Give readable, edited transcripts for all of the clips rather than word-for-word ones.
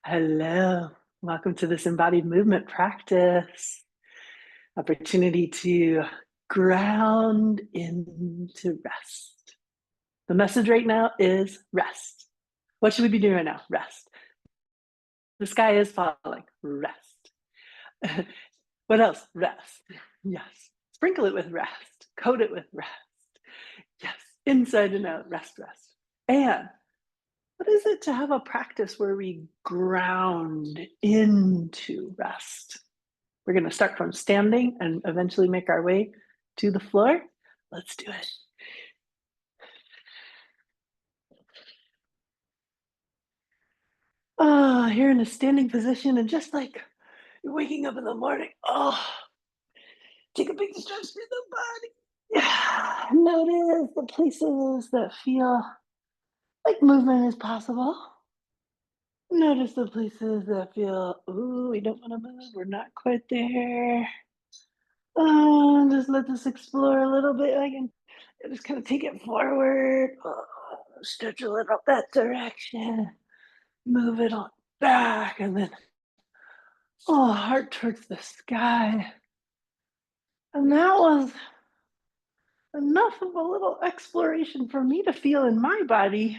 Hello. Welcome to this embodied movement practice. Opportunity to ground into rest. The message right now is rest. What should we be doing right now? Rest. The sky is falling. Rest. What else? Rest. Yes. Sprinkle it with rest. Coat it with rest. Yes. Inside and out. Rest, rest. And what is it to have a practice where we ground into rest? We're going to start from standing and eventually make our way to the floor. Let's do it. You're in a standing position, and just like you're waking up in the morning, take a big stretch through the body. Yeah, notice the places that feel like movement is possible. Notice the places that feel, ooh, we don't want to move. We're not quite there. Just let this explore a little bit. I can just kind of take it forward. Stretch a little that direction. Move it on back, and then heart towards the sky. And that was enough of a little exploration for me to feel in my body.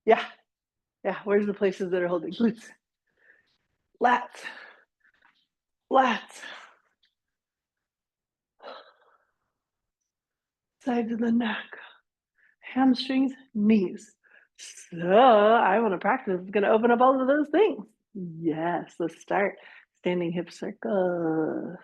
Yeah, yeah. Where's the places that are holding glutes? Lats, lats, sides of the neck, hamstrings, knees. So I want to practice. It's going to open up all of those things. Yes, let's start. Standing hip circle.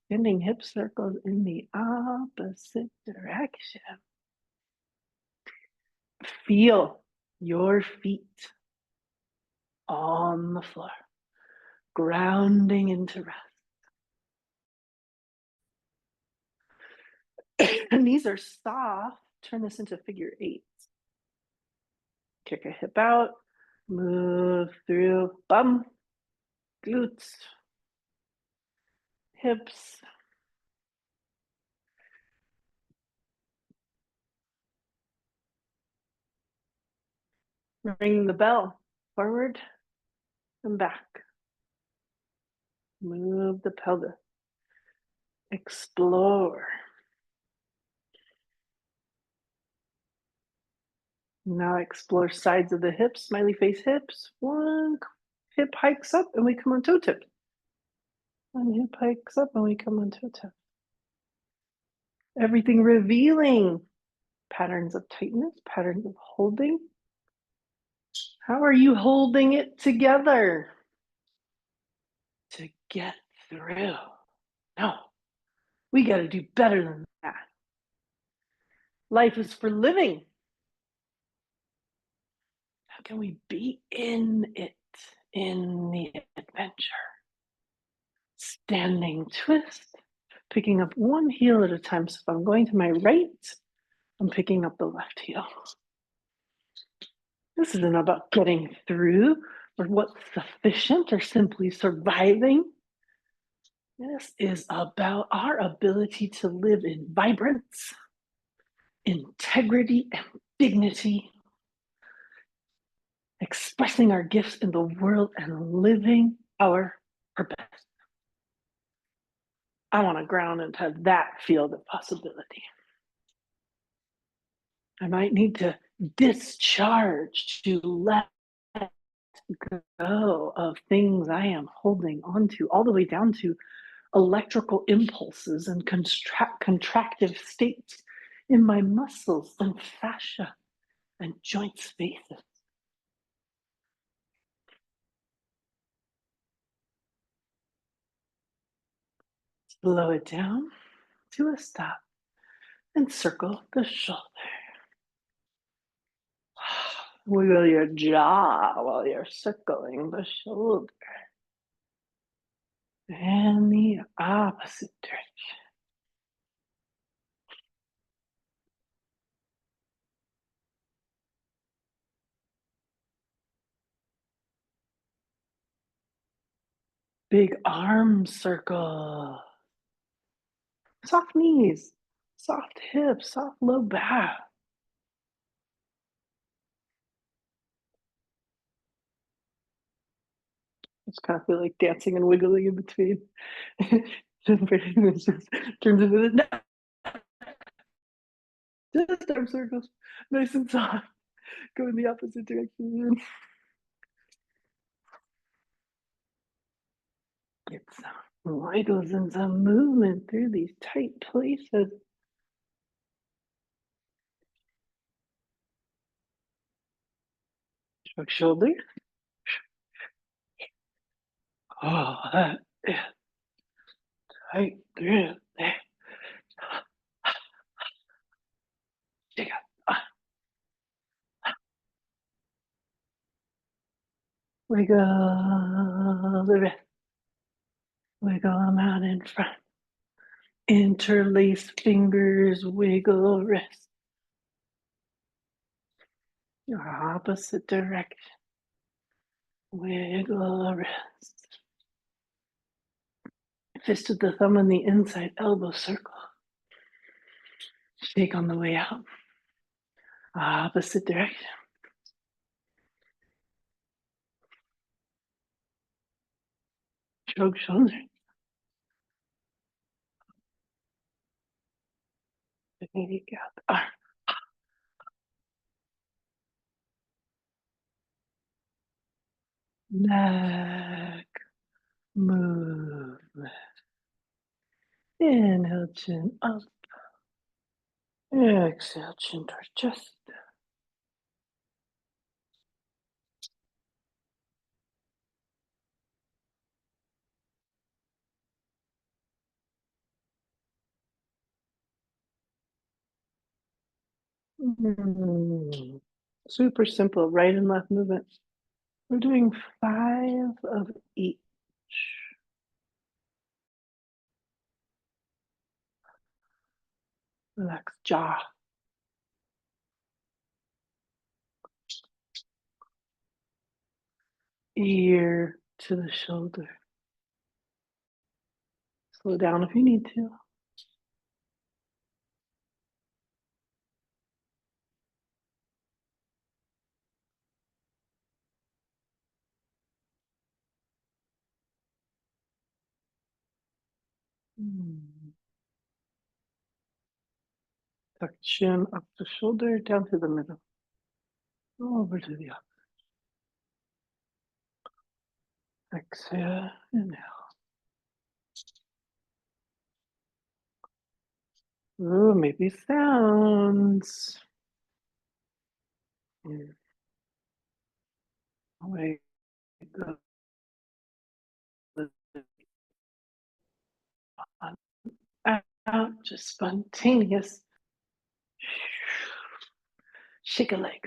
Standing hip circles in the opposite direction. Feel your feet on the floor, grounding into rest. Knees are soft. Turn this into figure eight. Kick a hip out, move through bum, glutes, hips. Ring the bell, forward and back. Move the pelvis. Explore. Now explore sides of the hips, smiley face hips. One hip hikes up and we come on toe tip. One hip hikes up and we come on toe tip. Everything revealing patterns of tightness, patterns of holding. How are you holding it together to get through? No, we got to do better than that. Life is for living. How can we be in it, in the adventure? Standing twist, picking up one heel at a time. So if I'm going to my right, I'm picking up the left heel. This isn't about getting through or what's sufficient or simply surviving. This is about our ability to live in vibrance, integrity, and dignity, expressing our gifts in the world and living our purpose. I want to ground into that field of possibility. I might need to discharge, to let go of things I am holding onto, all the way down to electrical impulses and contractive states in my muscles and fascia and joint spaces. Slow it down to a stop and circle the shoulder. Wiggle your jaw while you're circling the shoulder. And the opposite direction. Big arm circle. Soft knees, soft hips, soft low back. Just kind of feel like dancing and wiggling in between. Just pretty much just turns into the just arm circles, nice and soft, go in the opposite direction. Get some wiggles and some movement through these tight places. Shrug shoulder. Oh, that is tight through there. Shake it. Wiggle the wrist. Wiggle them out in front. Interlace fingers, wiggle wrist. Your opposite direction. Wiggle wrist. Fist of the thumb on the inside, elbow circle. Shake on the way out. Opposite direction. Shrug shoulder. Take out the arm. Neck movement. Inhale, chin up. Exhale, chin towards chest. Super simple, right and left movement. We're doing 5 of each. Relax jaw, ear to the shoulder. Slow down if you need to. Tuck chin up the shoulder, down to the middle. Over to the up. Exhale, inhale. Ooh, maybe sounds. Wait, go out, just spontaneous. Shake a leg.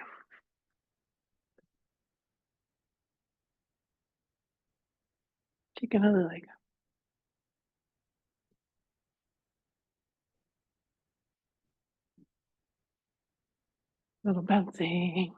Shake another leg. Little bouncing.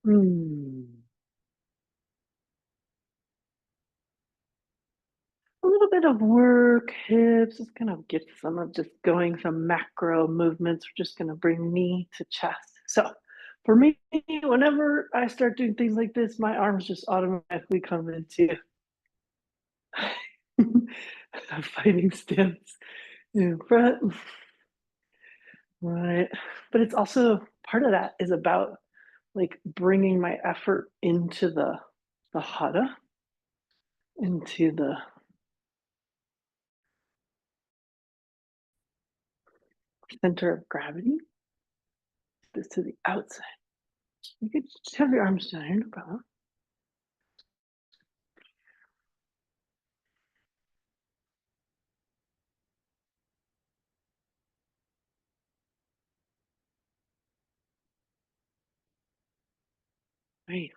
Mm. A little bit of work, hips, just gonna get some of just going some macro movements. We're just gonna bring knee to chest. So for me, whenever I start doing things like this, my arms just automatically come into a fighting stance in front. Right. But it's also part of that is about like bringing my effort into the hada, into the center of gravity, this to the outside. You could just have your arms down here, no problem. Right.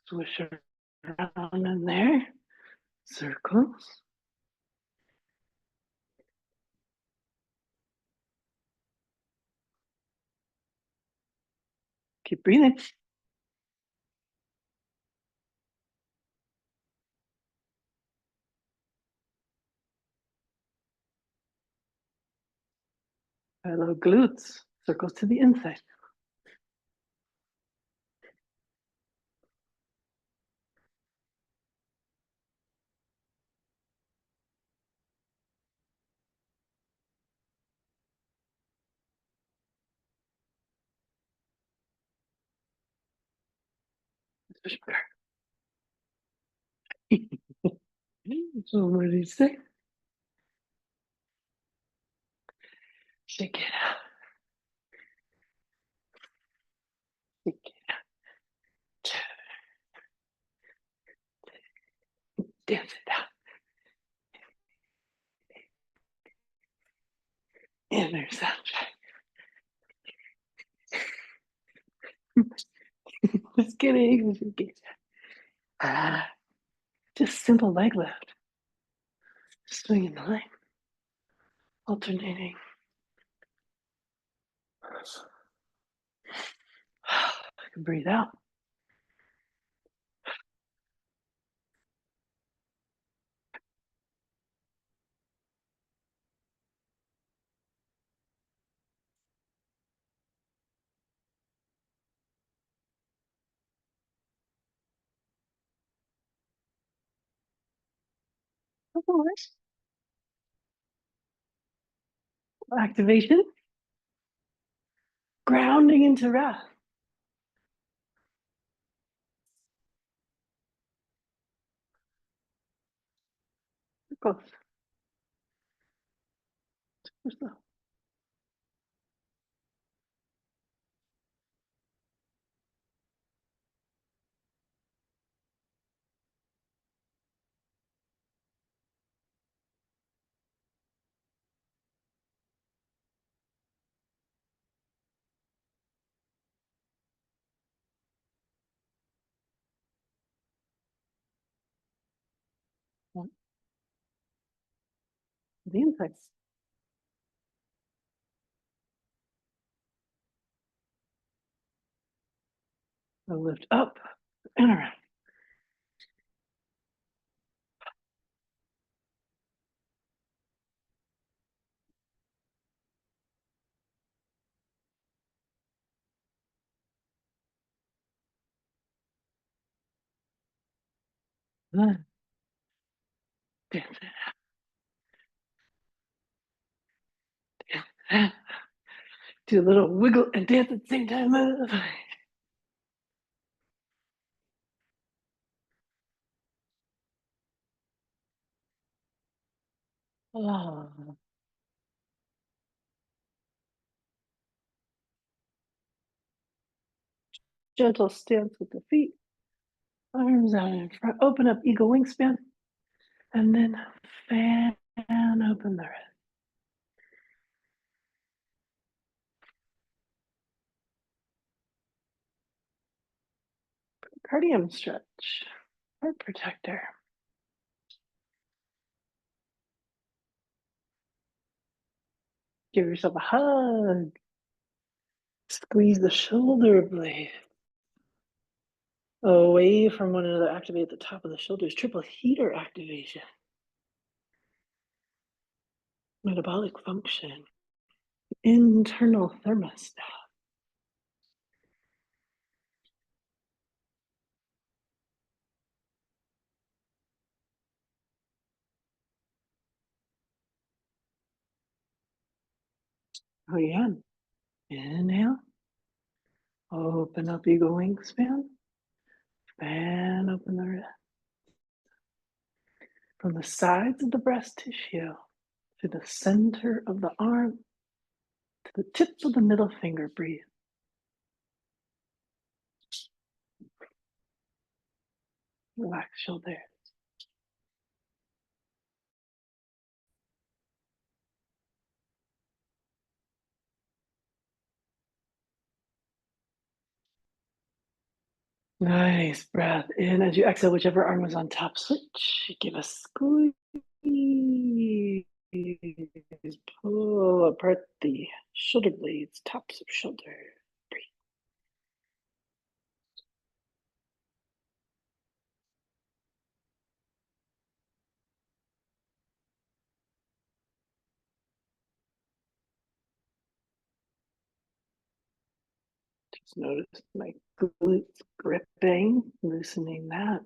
Swish around in there. Circles. Keep breathing. Hello, glutes. Circles to the inside. So what did he say? Shake it out. Shake it out. Dance it out. Inner soundtrack. Just kidding. Shake it. Ah, just simple leg lift. Swinging the leg. Alternating. I can breathe out. Activation. Grounding into rest. Circles. The inside. I lift up and around. Dance it out. Do a little wiggle and dance at the same time. Oh, gentle stance with the feet. Arms out in front. Open up eagle wingspan. And then fan open the wrist. Cardium stretch. Heart protector. Give yourself a hug. Squeeze the shoulder blade away from one another. Activate the top of the shoulders. Triple heater activation. Metabolic function. Internal thermostat. Again. Inhale. Open up eagle wingspan. Fan open the wrist. From the sides of the breast tissue to the center of the arm to the tips of the middle finger. Breathe. Relax shoulders. Nice breath in as you exhale, whichever arm was on top, switch. Give a squeeze. Pull apart the shoulder blades, tops of shoulder. Breathe. Just notice my glutes gripping, loosening that.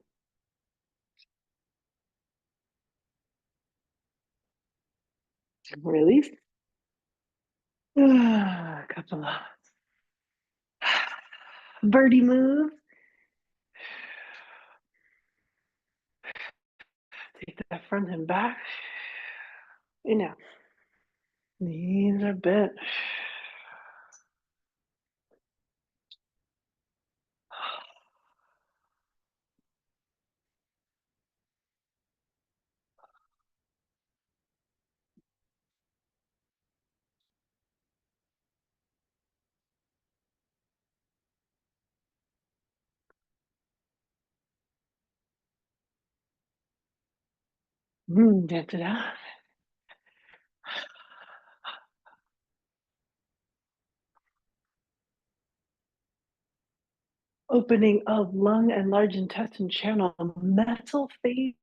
Release. A couple of birdie moves. Take that front and back. In out. Knees are bent. Dent it out. Opening of lung and large intestine channel, metal phase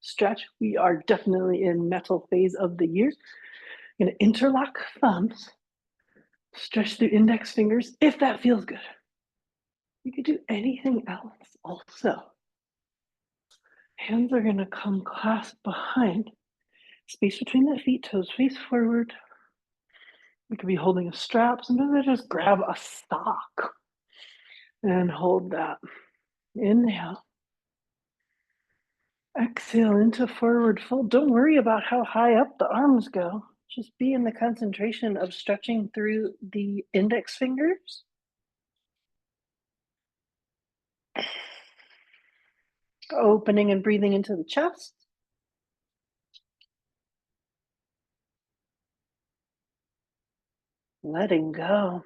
stretch. We are definitely in metal phase of the year. Going to interlock thumbs, stretch through index fingers if that feels good. You could do anything else also. Hands are going to come clasped behind, space between the feet, toes face forward. We could be holding a strap. Sometimes I just grab a sock and hold that. Inhale. Exhale into forward fold. Don't worry about how high up the arms go. Just be in the concentration of stretching through the index fingers. Opening and breathing into the chest. Letting go.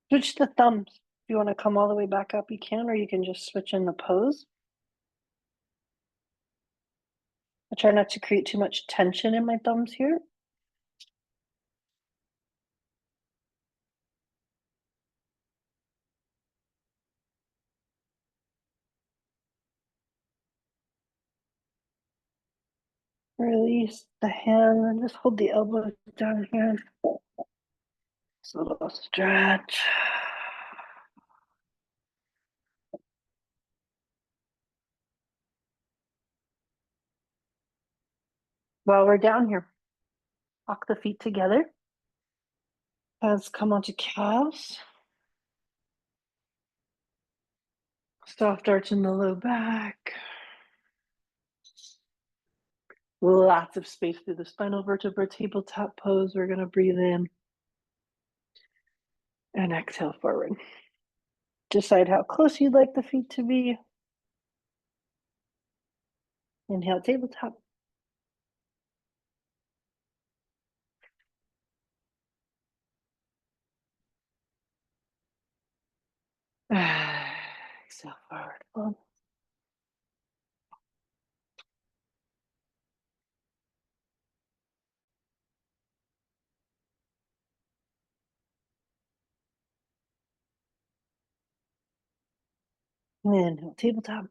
Switch the thumbs. If you want to come all the way back up, you can, or you can just switch in the pose. I try not to create too much tension in my thumbs here. Release the hand and just hold the elbows down here. Just a little stretch. While we're down here, walk the feet together. Hands come onto calves. Soft arch in the low back. Lots of space through the spinal vertebra, tabletop pose. We're going to breathe in and exhale forward. Decide how close you'd like the feet to be. Inhale, tabletop. Exhale forward fold. Inhale, tabletop.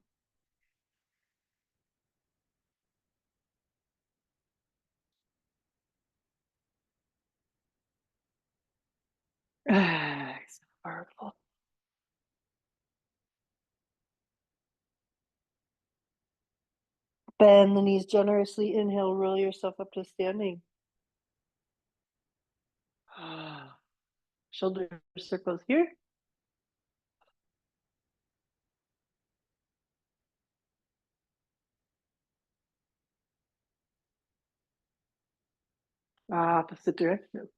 Exhale forward fold. Bend the knees generously. Inhale, roll yourself up to standing. Shoulder circles here. Opposite direction.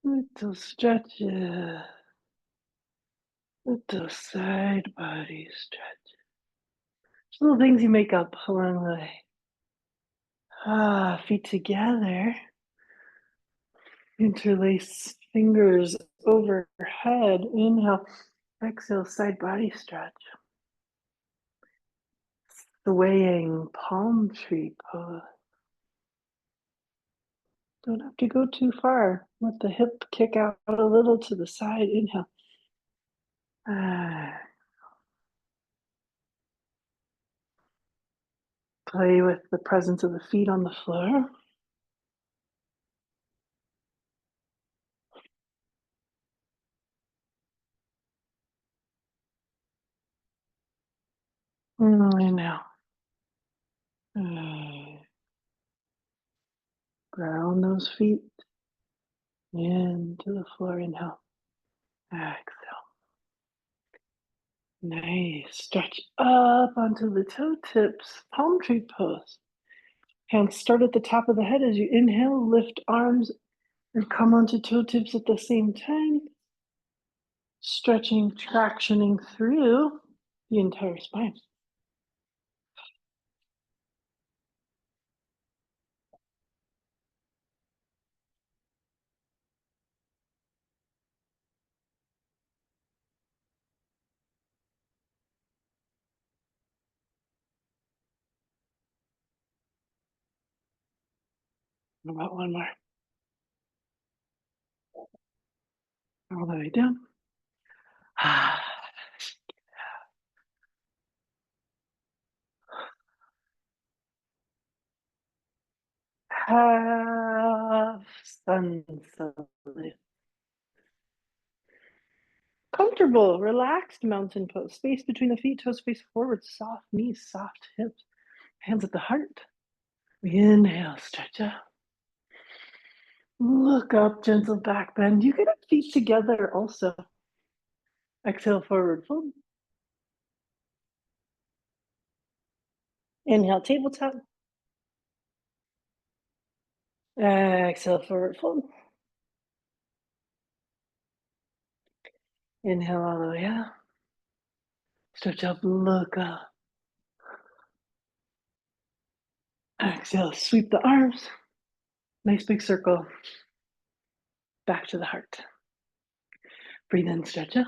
Little stretches. Let those side bodies stretch. Just little things you make up along the way. Feet together. Interlace fingers overhead. Inhale. Exhale, side body stretch. Swaying palm tree pose. Don't have to go too far. Let the hip kick out a little to the side. Inhale. Ah, play with the presence of the feet on the floor. Inhale. Ah, ground those feet into the floor. Inhale. Exhale. Nice. Stretch up onto the toe tips. Palm tree pose. Hands start at the top of the head as you inhale. Lift arms and come onto toe tips at the same time. Stretching, tractioning through the entire spine. About one more. All the way down. Half sun salute. Comfortable, relaxed mountain pose. Space between the feet, toes face forward, soft knees, soft hips. Hands at the heart. Inhale, stretch out. Look up, gentle back bend. You get up feet together also. Exhale, forward fold. Inhale, tabletop. Exhale, forward fold. Inhale all the way up. Stretch up, look up. Exhale, sweep the arms. Nice big circle. Back to the heart. Breathe in, stretch out.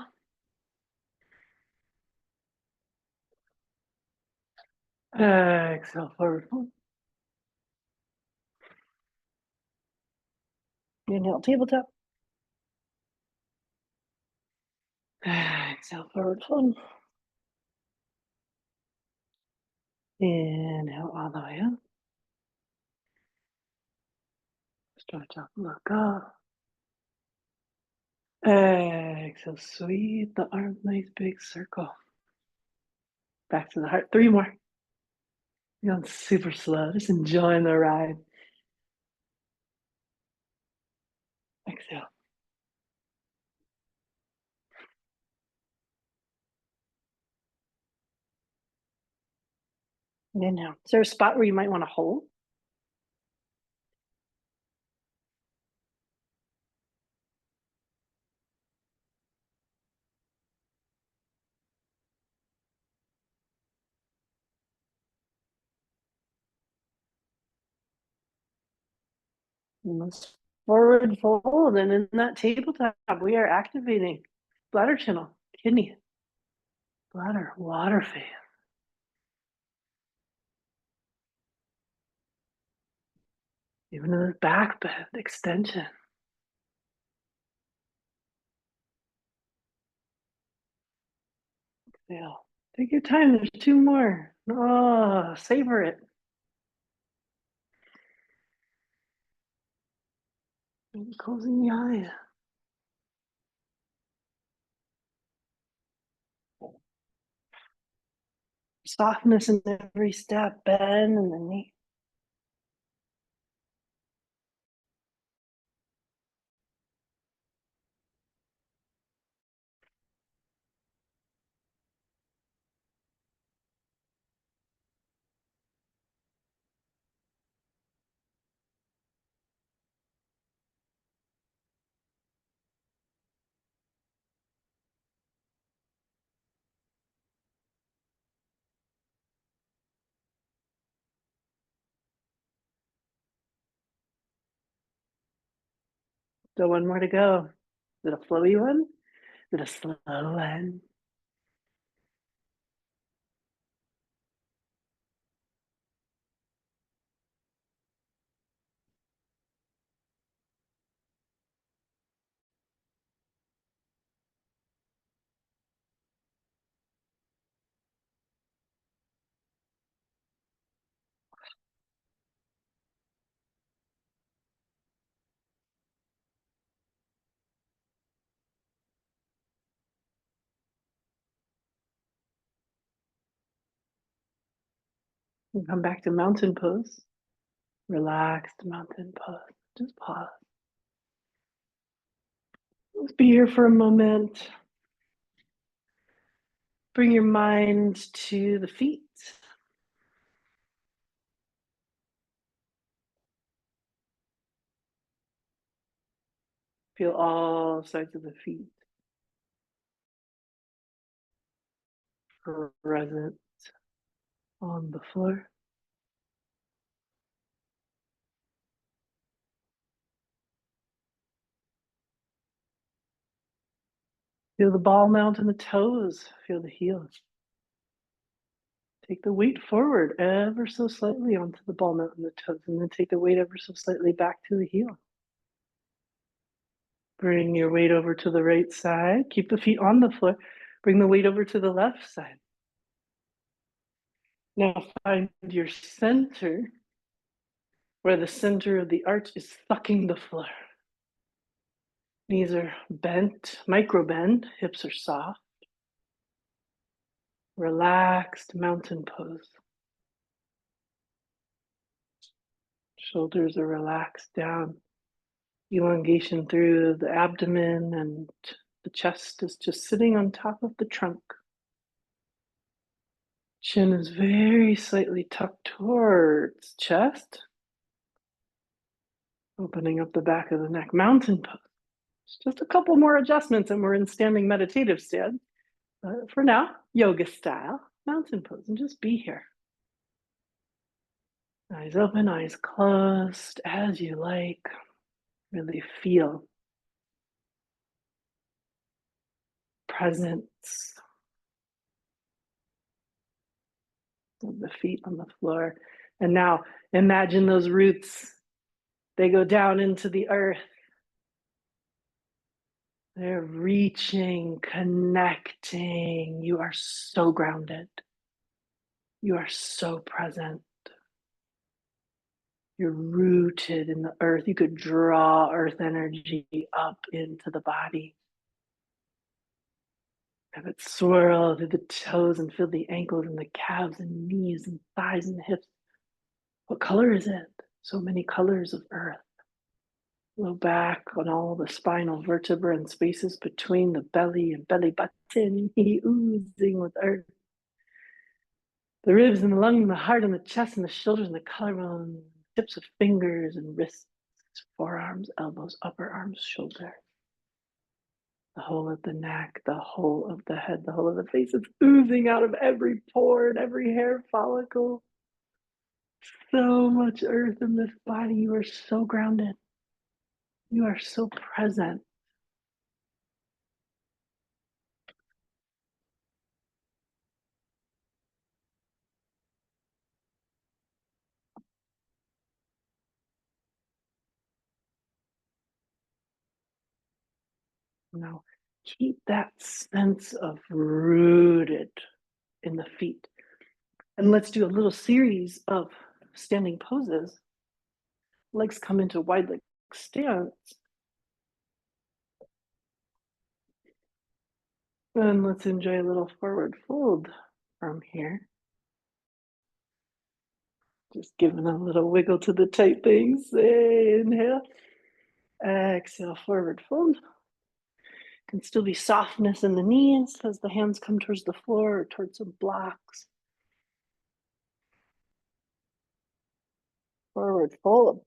Exhale, forward fold. Inhale, tabletop. Exhale, forward fold. Inhale all the way up. Stretch up, look up. Exhale, sweep the arms, nice big circle. Back to the heart. Three more. You're going super slow, just enjoying the ride. Exhale. Inhale. Is there a spot where you might want to hold? Let's forward fold. And in that tabletop, we are activating bladder channel, kidney, bladder, water phase. Even in the back bend, extension. Exhale. Take your time. There's two more. Oh, savor it. Maybe closing the eyes. Softness in every step, bend in the knee. Still one more to go. Is it a flowy one? Is it a slow one? And come back to mountain pose. Relaxed mountain pose. Just pause. Let's be here for a moment. Bring your mind to the feet. Feel all sides of the feet present on the floor. Feel the ball mount in the toes. Feel the heels. Take the weight forward ever so slightly onto the ball mount in the toes, and then take the weight ever so slightly back to the heel. Bring your weight over to the right side. Keep the feet on the floor. Bring the weight over to the left side. Now find your center, where the center of the arch is sucking the floor. Knees are bent, micro bend, hips are soft. Relaxed mountain pose. Shoulders are relaxed down. Elongation through the abdomen, and the chest is just sitting on top of the trunk. Chin is very slightly tucked towards chest. Opening up the back of the neck, mountain pose. Just a couple more adjustments and we're in standing meditative stand. But for now, yoga style, mountain pose, and just be here. Eyes open, eyes closed, as you like. Really feel presence of the feet on the floor. And now imagine those roots. They go down into the earth. They're reaching, connecting. You are so grounded. You are so present. You're rooted in the earth. You could draw earth energy up into the body. Have it swirl through the toes and feel the ankles and the calves and knees and thighs and hips. What color is it? So many colors of earth. Low back on all the spinal vertebra and spaces between the belly and belly button, oozing with earth. The ribs and the lung and the heart and the chest and the shoulders and the collarbone, tips of fingers and wrists, forearms, elbows, upper arms, shoulders. The whole of the neck, the whole of the head, the whole of the face. It's oozing out of every pore and every hair follicle. So much earth in this body. You are so grounded. You are so present. Now, keep that sense of rooted in the feet. And let's do a little series of standing poses. Legs come into wide leg stance. And let's enjoy a little forward fold from here. Just giving a little wiggle to the tight things. Inhale. Exhale, forward fold. Can still be softness in the knees as the hands come towards the floor or towards some blocks. Forward fold.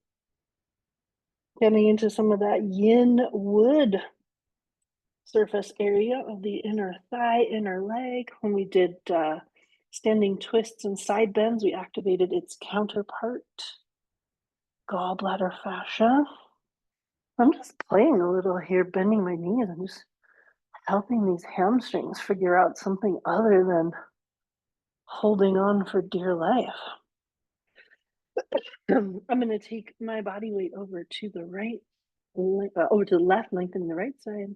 Getting into some of that yin wood surface area of the inner thigh, inner leg. When we did standing twists and side bends, we activated its counterpart, gallbladder fascia. I'm just playing a little here, bending my knees. I'm just helping these hamstrings figure out something other than holding on for dear life. I'm going to take my body weight over to the right, over to the left, lengthening the right side,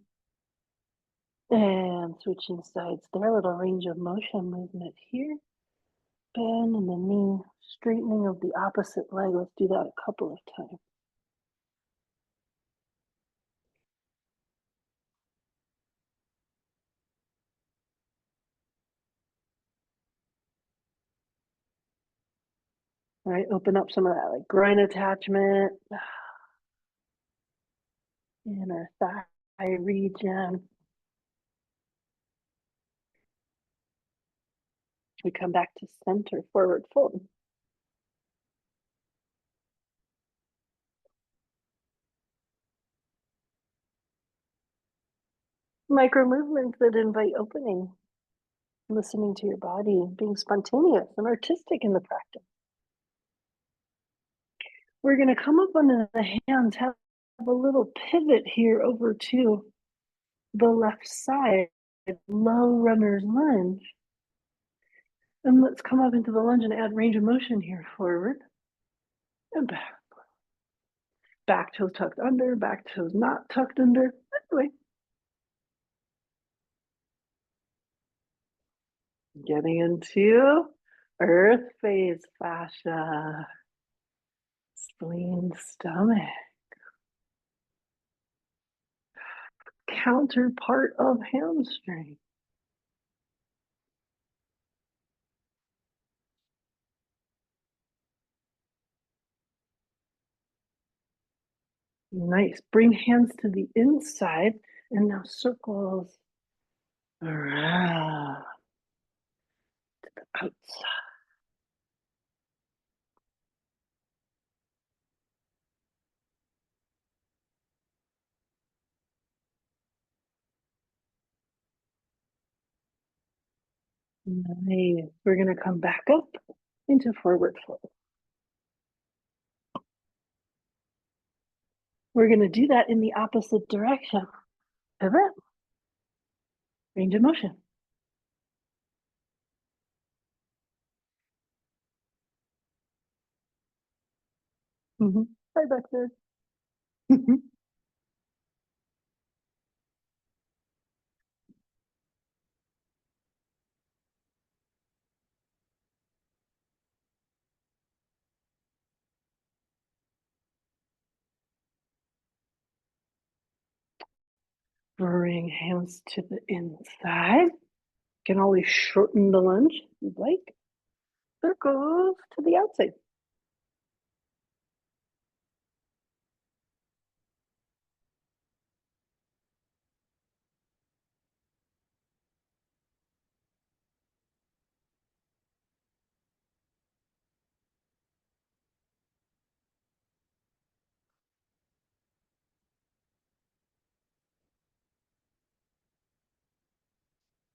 and switching sides there. A little range of motion movement here. Bend in the knee, straightening of the opposite leg. Let's do that a couple of times. All right, open up some of that like groin attachment in our thigh region. We come back to center, forward fold. Micro movements that invite opening, listening to your body, being spontaneous and artistic in the practice. We're going to come up onto the hands, have a little pivot here over to the left side, low runner's lunge. And let's come up into the lunge and add range of motion here, forward and back. Back toes tucked under, back toes not tucked under. Anyway, getting into earth phase fascia, spleen, stomach, counterpart of hamstring. Nice. Bring hands to the inside and now circles around to the outside. Nice. We're going to come back up into forward fold. We're going to do that in the opposite direction. Pivot, range of motion. Right back there. Bring hands to the inside. Can always shorten the lunge if you'd like. Circles to the outside.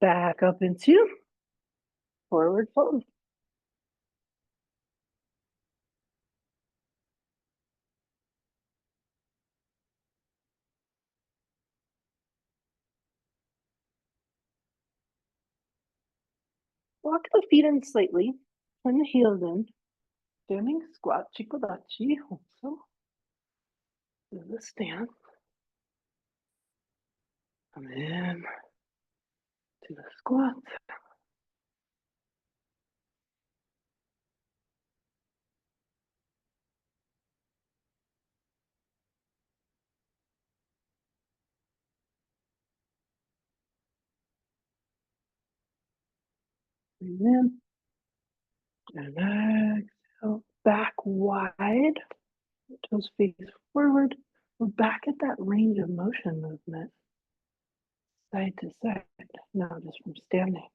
Back up into forward fold. Walk the feet in slightly. Turn the heels in. Standing squat, chikodachi. Also, do the stand. Come in to the squat. Breathe in. And exhale. Back wide. Toes face forward. We're back at that range of motion movement. Side to side. Now just from standing.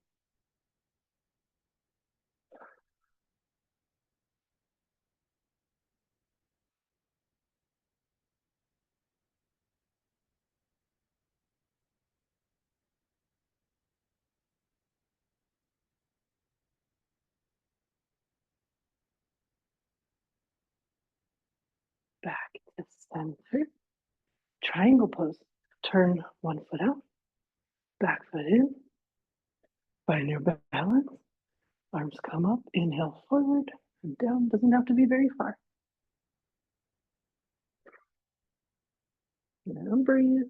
Back to center. Triangle pose. Turn one foot out, back foot in, find your balance. Arms come up, inhale forward and down. Doesn't have to be very far. And breathe.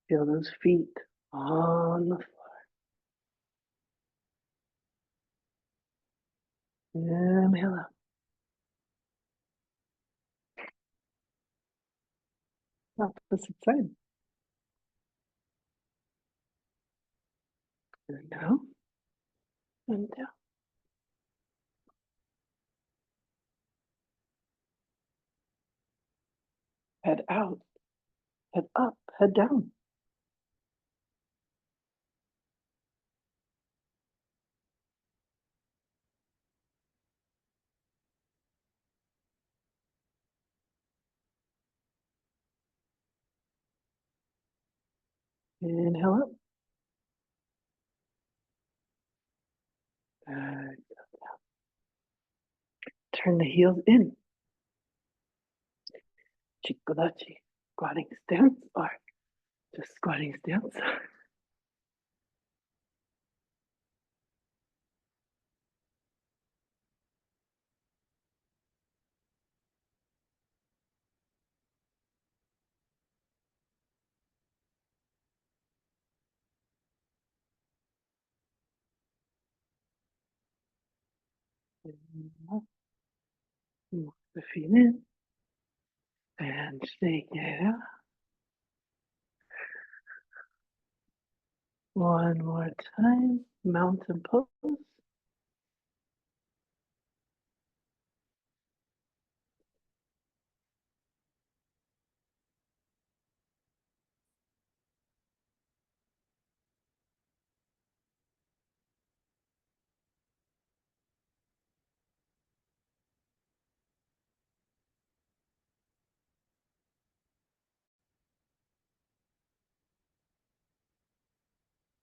Feel those feet on the floor. Inhale out. Opposite side. And down and down. Head out, head up, head down. Inhale up. And turn the heels in. Chikodachi. Squatting stance or just squatting stance. Move the feet in and shake it out. One more time. Mountain pose.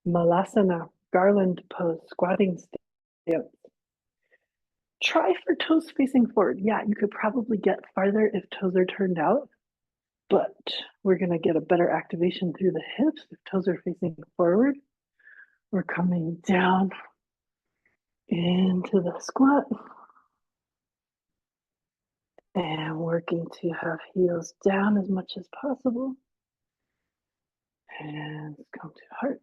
Malasana, garland pose, squatting stance. Try for toes facing forward. Yeah, you could probably get farther if toes are turned out, but we're going to get a better activation through the hips if toes are facing forward. We're coming down into the squat and working to have heels down as much as possible. Hands come to heart.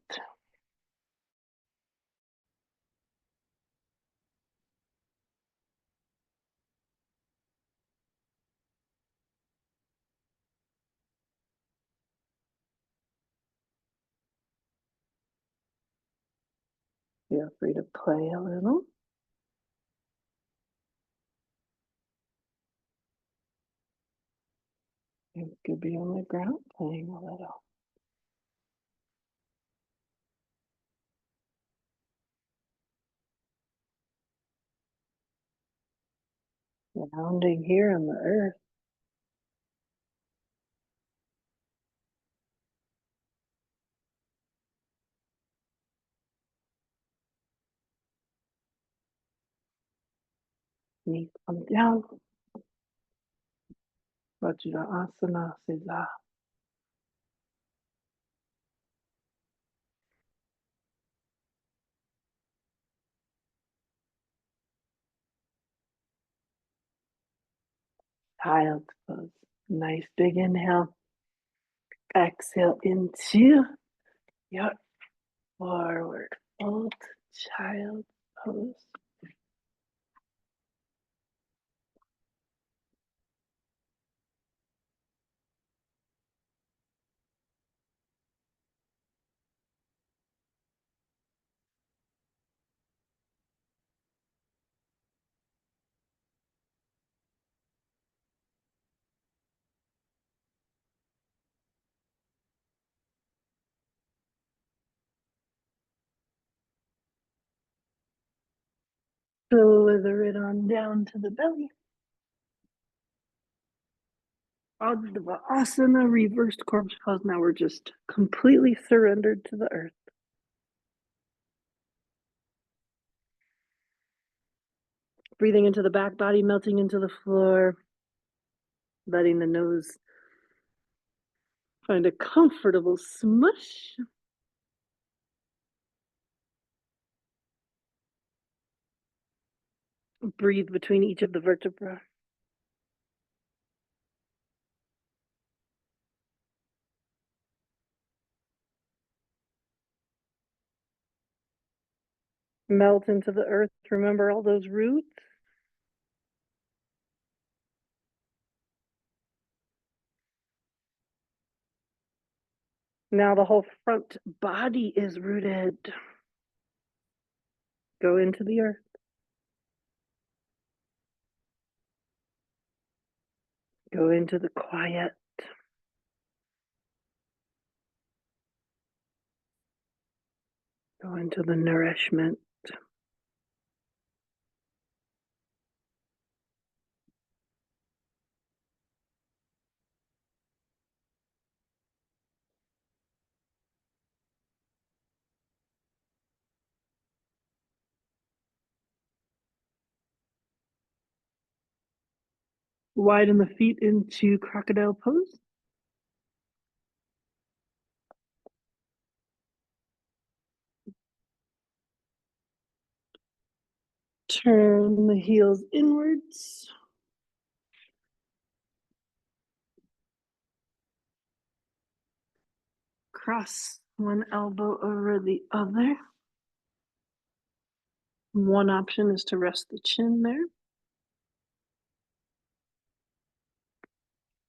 Feel free to play a little. You could be on the ground playing a little. Grounding here on the earth. Knees come down. Vajrasana Siddha. Child's pose. Nice big inhale. Exhale into your forward fold. Child pose. Slither it on down to the belly. Ardhva Asana, reversed corpse pose. Now we're just completely surrendered to the earth. Breathing into the back body, melting into the floor, letting the nose find a comfortable smush. Breathe between each of the vertebrae. Melt into the earth. Remember all those roots. Now the whole front body is rooted. Go into the earth. Go into the quiet. Go into the nourishment. Widen the feet into crocodile pose. Turn the heels inwards. Cross one elbow over the other. One option is to rest the chin there.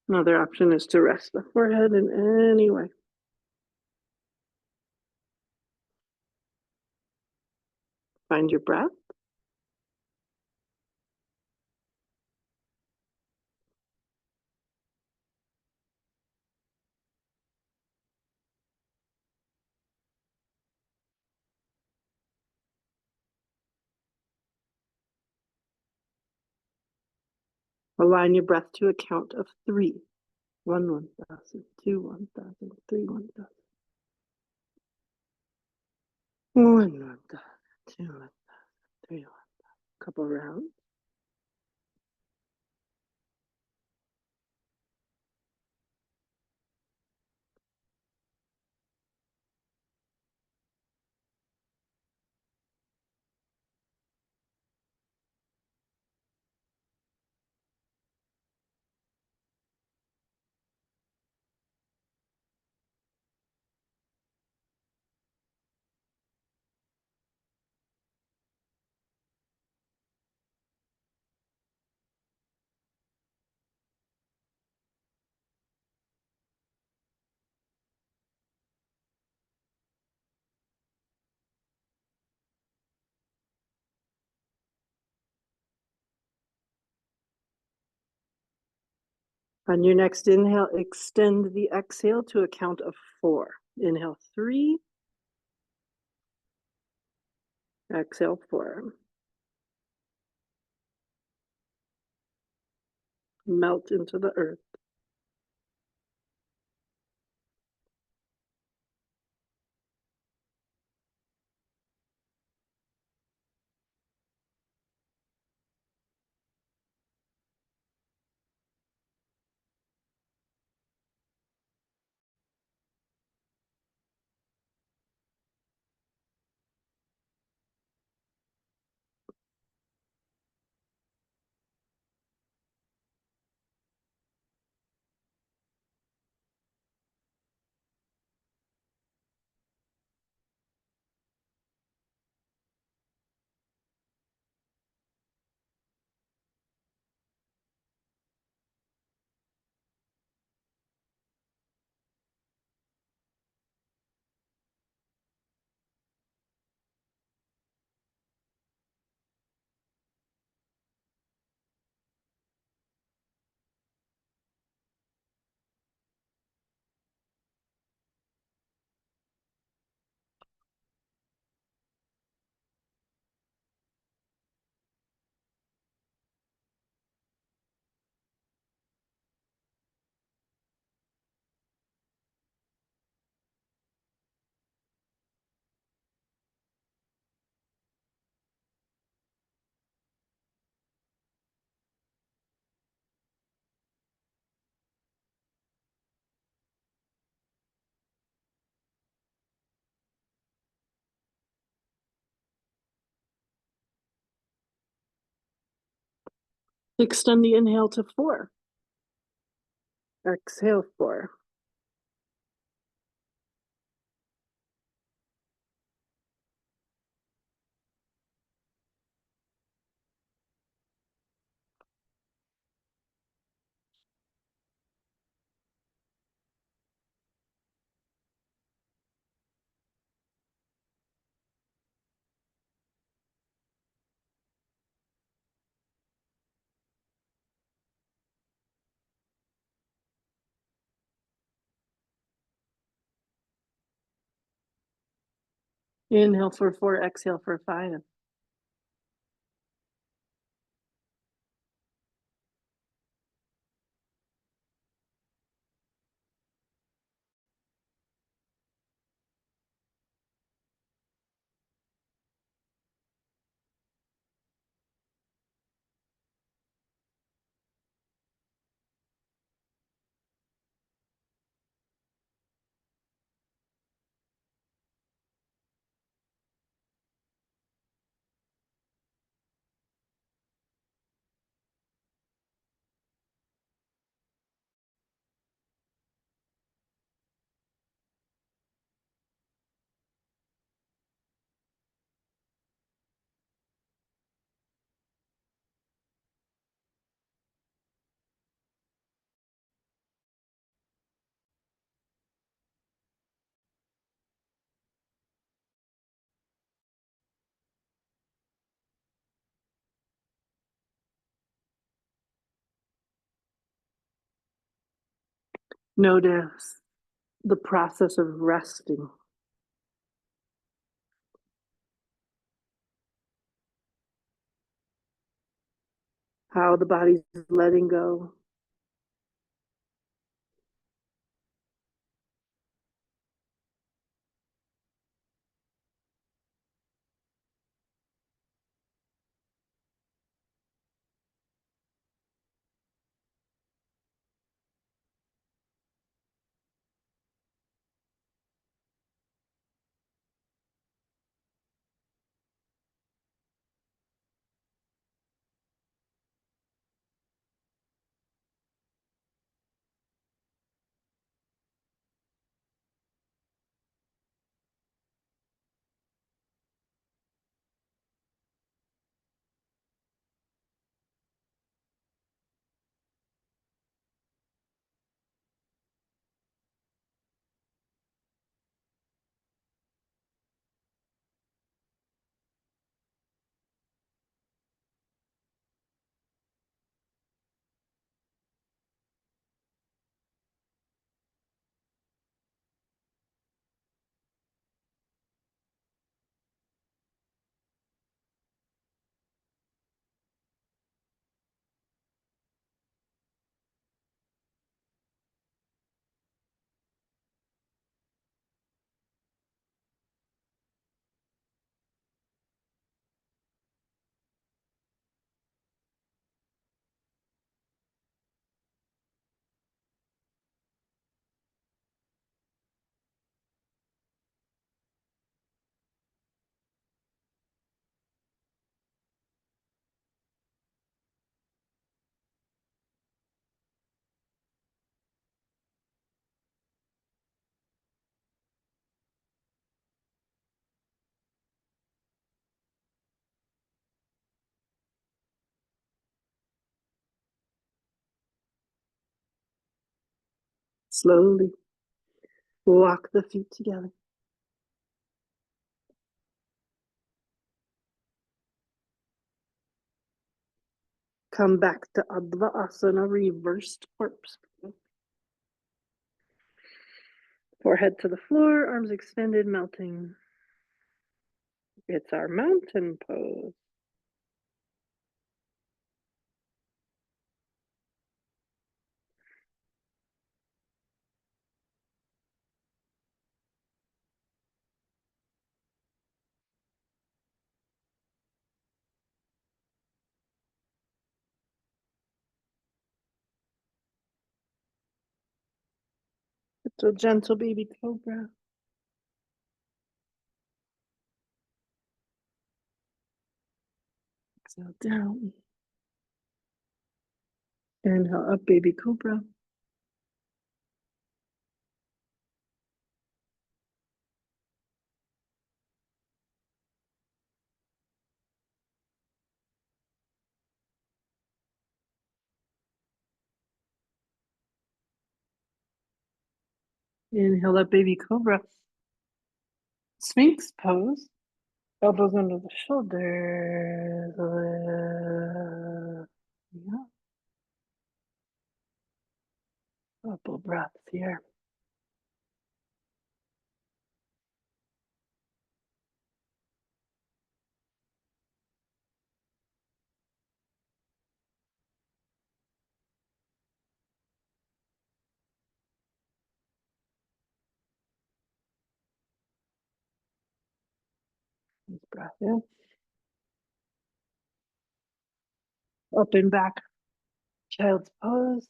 Another option is to rest the forehead in any way. Find your breath. Align your breath to a count of 3. 1, 1,000, 2, 1,000, 3, 1,000. 1, 1,000, 2, 1,000, 3, 1,000. Couple rounds. On your next inhale, extend the exhale to a count of 4. Inhale 3. Exhale 4. Melt into the earth. Extend the inhale to 4. Exhale 4. Inhale for 4, exhale for 5. Notice the process of resting, how the body's letting go. Slowly walk the feet together. Come back to Adva Asana, reversed corpse. Forehead to the floor, arms extended, melting. It's our mountain pose. It's a gentle baby cobra. Exhale down. Inhale up, baby cobra. Inhale up, baby cobra. Sphinx pose. Elbows under the shoulders. Yeah, couple breaths here. Nice breath in. Up and back. Child's pose.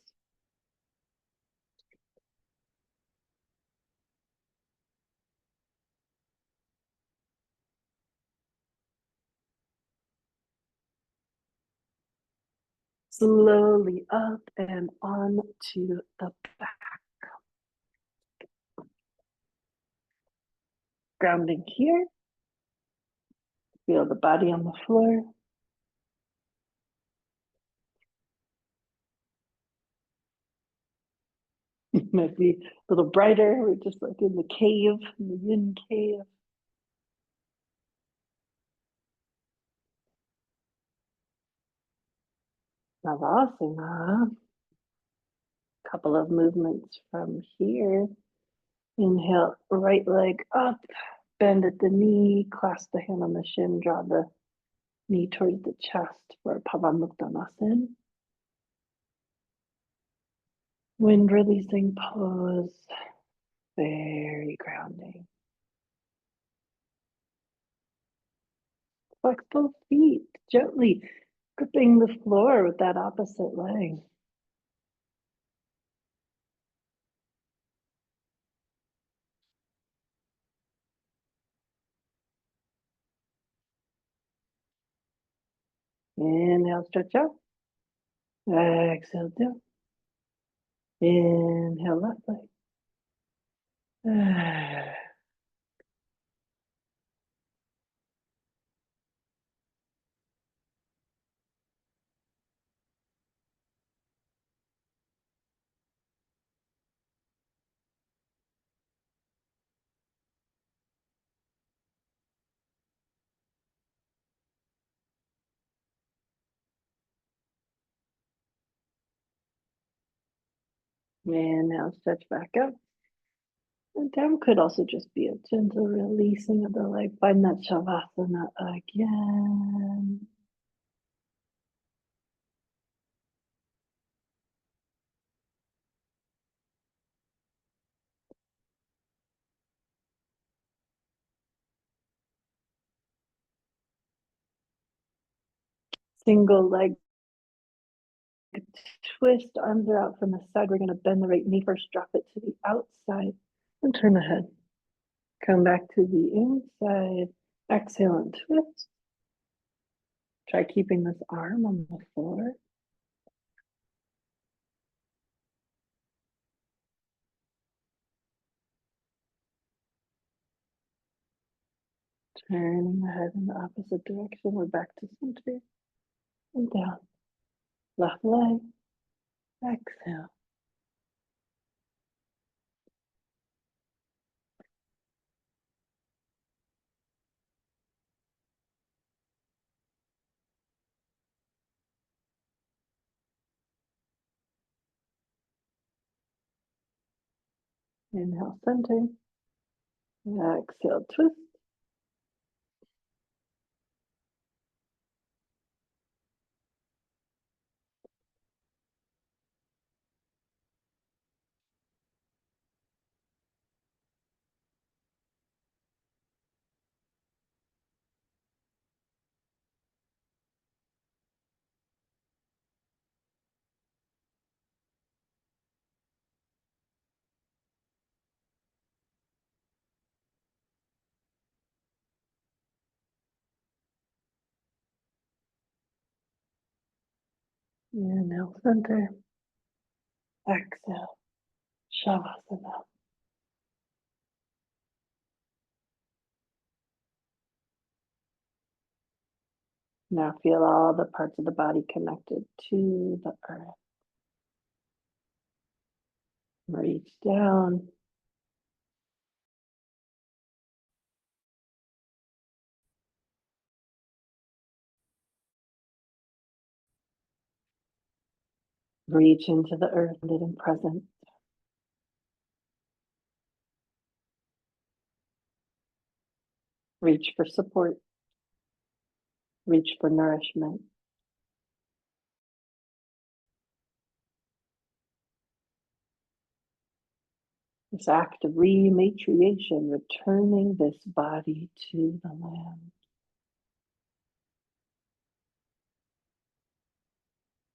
Slowly up and on to the back. Grounding here. Feel the body on the floor. Might be a little brighter. We're just like in the cave, in the yin cave. Navasana. Couple of movements from here. Inhale, right leg up, bend at the knee, clasp the hand on the shin, draw the knee towards the chest for Pavamuktanasana. Wind releasing pose, very grounding. Flex both feet, gently gripping the floor with that opposite leg. Inhale, stretch out. Exhale, down. Inhale, left leg. And now stretch back up. And down could also just be a gentle releasing of the leg. Find that Shavasana again. Single leg twist, arms are out from the side. We're going to bend the right knee first, drop it to the outside, and turn the head. Come back to the inside. Exhale and twist. Try keeping this arm on the floor. Turning the head in the opposite direction. We're back to center and down. Left leg. Exhale. Inhale, center. Exhale, twist. Inhale, center. Exhale, Shavasana. Now feel all the parts of the body connected to the earth. Reach down. Reach into the earth and present. Reach for support. Reach for nourishment. This act of rematriation, returning this body to the land.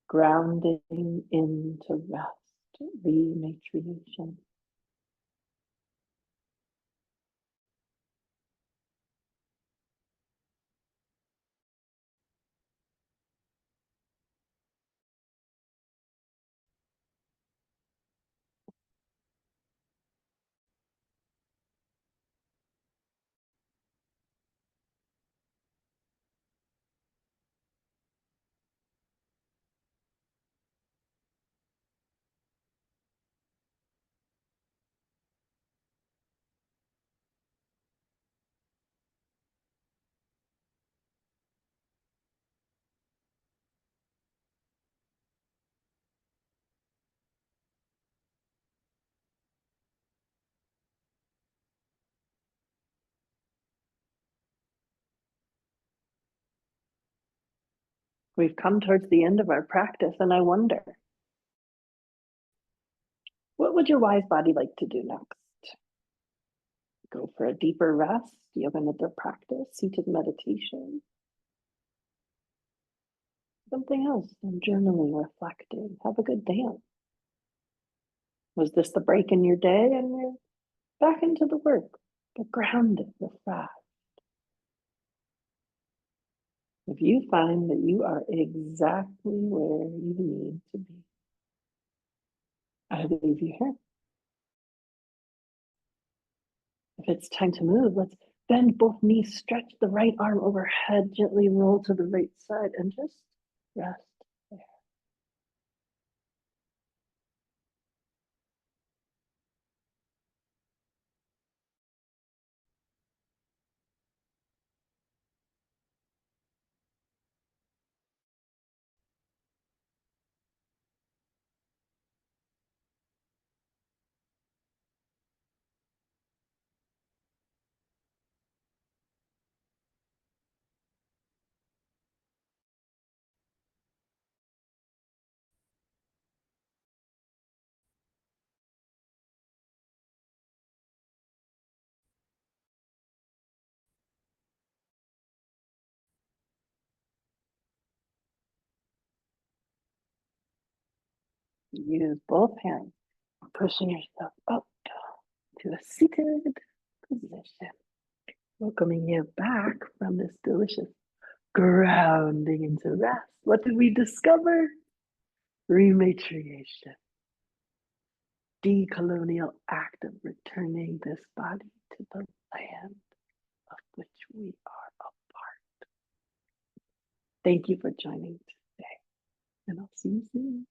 Grounding into rest, rematriation. We've come towards the end of our practice, and I wonder, what would your wise body like to do next? Go for a deeper rest, yoga nidra practice, seated meditation, something else, and journaling, reflecting, have a good dance. Was this the break in your day and you're back into the work, but grounded, refreshed? If you find that you are exactly where you need to be, I leave you here. If it's time to move, let's bend both knees, stretch the right arm overhead, gently roll to the right side, and just rest there. Use both hands, pushing yourself up to a seated position. Welcoming you back from this delicious grounding into rest. What did we discover? Rematriation. Decolonial act of returning this body to the land of which we are a part. Thank you for joining today, and I'll see you soon.